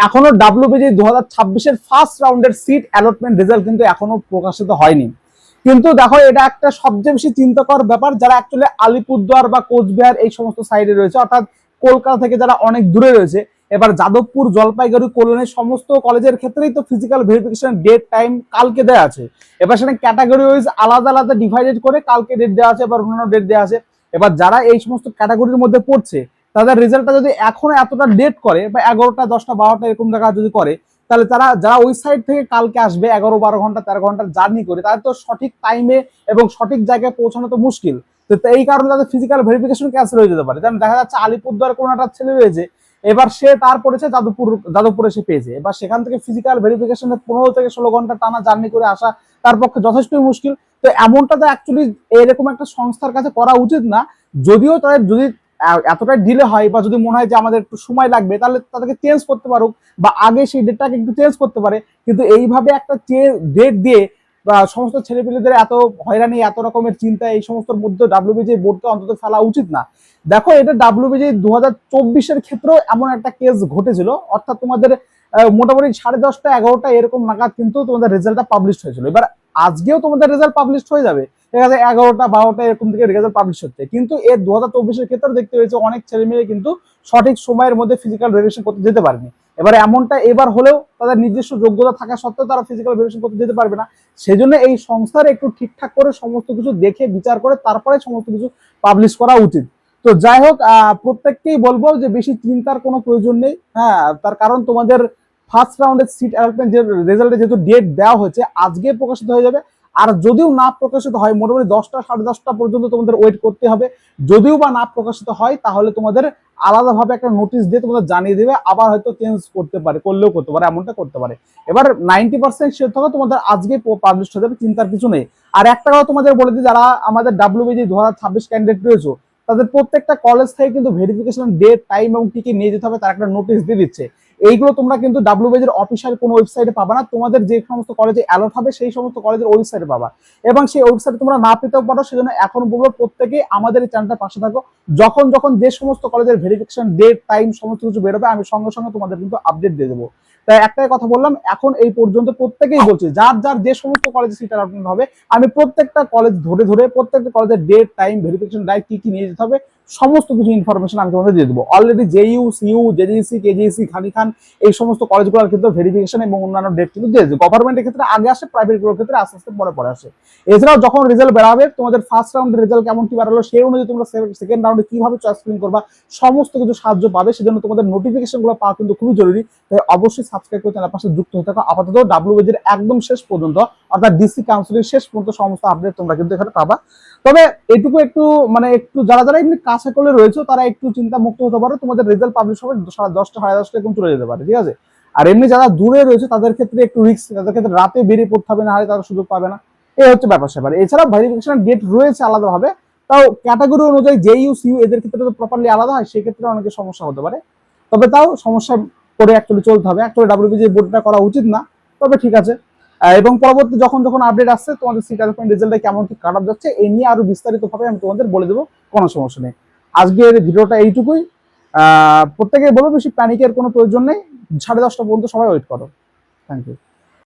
এখনো WBG 2026 first রাউন্ডের seat allotment result কিন্তু এখনো প্রকাশিত হয়নি। কিন্তু দেখো, এটা একটা সবচেয়ে বেশি চিন্তাকর ব্যাপার যারা অ্যাকচুয়ালি আলিপুরদুয়ার বা কোচবিহার এই সমস্ত সাইডে রয়েছে, অর্থাৎ কলকাতা থেকে যারা অনেক দূরে রয়েছে। এবার যাদবপুর, জলপাইগুড়ি, কল্যাণী সমস্ত কলেজের ক্ষেত্রেই তো ফিজিক্যাল ভেরিফিকেশন ডেট টাইম কালকে দেওয়া আছে। এবার সেখানে ক্যাটাগরি ওয়াইজ আলাদা আলাদা ডিভাইডেড করে কালকে ডেট দেওয়া আছে, এবার অন্যান্য ডেট দেওয়া আছে। এবার যারা এই সমস্ত ক্যাটাগরির মধ্যে পড়ছে তাদের রেজাল্টটা যদি এখনো এতটা লেট করে বা 11টা, 10টা, 12টা এরকম জায়গা যদি করে, তাহলে তারা যারা ওই সাইড থেকে কালকে আসবে 11-12 ঘন্টা 13 ঘন্টার জার্নি করে, তাদের তো সঠিক টাইমে এবং সঠিক জায়গায় পৌঁছানো তো মুশকিল। তো এই কারণে তাদের ফিজিক্যাল ভেরিফিকেশন ক্যান্সেল হয়ে যেতে পারে। যেমন দেখা যাচ্ছে আলিপুরদুয়ার কোনো একটা ছেলে রয়েছে, এবার সে তার পড়েছে যাদবপুরে সে পেয়েছে। এবার সেখান থেকে ফিজিক্যাল ভেরিফিকেশনে 15 থেকে 16 ঘন্টা টানা জার্নি করে আসা তার পক্ষে যথেষ্টই মুশকিল। তো এমনটা তো অ্যাকচুয়ালি এরকম একটা সংস্থার কাছে করা উচিত না। যদিও তাদের যদি এতটাই ডিলে হয় বা যদি মনে হয় যে আমাদের একটু সময় লাগবে, তাহলে তাদেরকে চেঞ্জ করতে পারুক বা আগে সেই ডেটটাকে একটু চেঞ্জ করতে পারে। কিন্তু এইভাবে একটা ডেট দিয়ে বা সমস্ত ছেলেপেলেদের এত হয়রানি, এত রকমের চিন্তা এই সমস্ত মধ্যে ডাব্লিউবিজি বোর্ডকে অন্তত ফেলা উচিত না। দেখো, এটা ডাব্লিউবিজি 2024-এর ক্ষেত্রেও এমন একটা কেস ঘটেছিল, অর্থাৎ তোমাদের মোটামুটি 10:30, 11টা এরকম নাগাদ কিন্তু তোমাদের রেজাল্টটা পাবলিশ হয়েছিল। এবার আজকেও তোমাদের রেজাল্ট পাবলিশ হয়ে যাবে, ঠিক আছে, 11টা 12টা এরকম থেকে রেজাল্ট পাবলিশ হচ্ছে। কিন্তু এর 2024-এর ক্ষেত্রে দেখতে পেয়েছে অনেক ছেলে মেয়ে কিন্তু সঠিক সময়ের মধ্যে ফিজিক্যাল ভেরিফিকেশন করতে যেতে পারেনি। এবার এমনটা এবার হলেও তাদের নিজস্ব যোগ্যতা থাকা সত্ত্বেও তারা ফিজিক্যাল ভেরিফিকেশন করতে যেতে পারবে না। সেজন্য এই সংস্থার একটু ঠিকঠাক করে সমস্ত কিছু দেখে বিচার করে তারপরে সমস্ত কিছু পাবলিশ করা উচিত। তো যাই হোক, প্রত্যেককেই বলবো যে বেশি চিন্তার কোনো প্রয়োজন নেই। হ্যাঁ, তার কারণ তোমাদের ফার্স্ট রাউন্ডের সিট অ্যালটমেন্ট যে রেজাল্টে যেহেতু ডেট দেওয়া হয়েছে, আজকে প্রকাশিত হয়ে যাবে। আর যদিও না প্রকাশিত হয়, মোটামুটি 10টা 10:30 পর্যন্ত তোমাদের ওয়েট করতে হবে। যদিও বা না প্রকাশিত হয়, তাহলে তোমাদের আলাদাভাবে একটা নোটিশ দিয়ে তোমাদের জানিয়ে দেবে, আবার হয়তো চেঞ্জ করতে পারে, করলেও করতে পারে, এমনটা করতে পারে। এবার 90% শিওর থাকো তোমাদের আজকে পাবলিশ হয়ে যাবে, চিন্তার কিছু নেই। আর একটা কথা তোমাদের বলে দিই, যারা আমাদের ডাব্লিউবিজি 2026 ক্যান্ডিডেট রয়েছে, তাদের প্রত্যেকটা কলেজ থেকে কিন্তু ভেরিফিকেশন ডেট, টাইম এবং কি কি নিয়ে যেতে হবে তার একটা নোটিশ দিয়ে দিচ্ছে। এইগুলো তোমরা কিন্তু ডাব্লিউবিজির অফিসিয়াল কোনো ওয়েবসাইটে পাবা না, তোমাদের যে সমস্ত কলেজে অ্যালট হবে সেই সমস্ত কলেজের ওয়েবসাইটে পাবা। এবং সেই ওয়েবসাইটে তোমরা না পেতেও পারো, সেজন্য এখন বলবো প্রত্যেকেই আমাদের এই চ্যানেলটার পাশে থাকো। যখন যখন যে সমস্ত কলেজের ভেরিফিকেশন ডেট, টাইম সমস্ত কিছু বেরোবে, আমি সঙ্গে সঙ্গে তোমাদের কিন্তু আপডেট দিয়ে দেবো। তাই একটাই কথা বললাম, এখন এই পর্যন্ত প্রত্যেকেই বলছি, যার যার যে সমস্ত কলেজে সিট অ্যালটমেন্ট হবে, আমি প্রত্যেকটা কলেজ ধরে ধরে প্রত্যেকটা কলেজের ডেট, টাইম, ভেরিফিকেশন ডাইট কি কি নিয়ে যেতে হবে সমস্ত কিছু ইনফরমেশন আমি তোমাদের দিয়ে দেবো। অলরেডি জেইউ, সিইউ, জেজিসি, কেজিসি, খালি খান এই সমস্ত কলেজগুলোর কিন্তু ভেরিফিকেশন এবং অন্যান্য ডেট কিন্তু দিয়ে দেবে। গভর্নমেন্টের ক্ষেত্রে আগে আসে, প্রাইভেটগুলোর ক্ষেত্রে আস্তে আস্তে পরে পরে আসে। এছাড়াও যখন রেজাল্ট বেরাবে, তোমাদের ফার্স্ট রাউন্ডের রেজাল্ট কেমন কি বেরালো সেই অনুযায়ী তোমরা সেকেন্ড রাউন্ডে কিভাবে চয়েস ফিলিং করবা সমস্ত কিছু সাহায্য পাবে। সেজন্য তোমাদের নোটিফিকেশনগুলো পাওয়া কিন্তু খুবই জরুরি। তাই অবশ্যই সাবস্ক্রাইব করে চ্যানেলের পাশে যুক্ত হয়ে থাকো। আপাতত ডাব্লিউবিজির একদম শেষ পর্যন্ত, অর্থাৎ ডিসি কাউন্সিলের শেষ পর্যন্ত সমস্ত আপডেট তোমরা কিন্তু এখানে পাবা। তবে এটুকু একটু একটু যারা যারা এমনি কাছে করলে রয়েছে তারা একটু চিন্তা মুক্ত হতে পারো, তোমাদের রেজাল্ট পাবলিশ হবে 10টা 10:30 এরকম চলে যেতে পারে, ঠিক আছে। আর এমনি যারা দূরে রয়েছে তাদের ক্ষেত্রে একটু রিস্ক, তাদের ক্ষেত্রে রাতে বেরিয়ে পড়তে হবে, না হলে তারা সুযোগ পাবে না। এই হচ্ছে ব্যাপার স্যাপার। এছাড়া ভেরিফিকেশন ডেট রয়েছে আলাদাভাবে, তাও ক্যাটাগরি অনুযায়ী জেইউ, সিইউ এদের ক্ষেত্রে তো প্রপারলি আলাদা হয়, সেই ক্ষেত্রে অনেকের সমস্যা হতে পারে। তবে তাও সমস্যা করে অ্যাকচুয়ালি চলতে হবে। অ্যাকচুয়ালি ডাব্লিউবিজি বোর্ডটা করা উচিত না, তবে ঠিক আছে। এবং পরবর্তী যখন যখন আপডেট আসছে তোমাদের সিট অ্যালটমেন্ট রেজাল্টে কেমন কি কাট অফ যাচ্ছে এই নিয়ে আরো বিস্তারিত ভাবে আমি তোমাদের বলে দেবো, কোনো সমস্যা নেই। আজকের ভিডিওটা এইটুকুই। প্রত্যেকে বলবো বেশি প্যানিকের কোনো প্রয়োজন নেই, 10:30 পর্যন্ত সবাই ওয়েট করো। Thank you.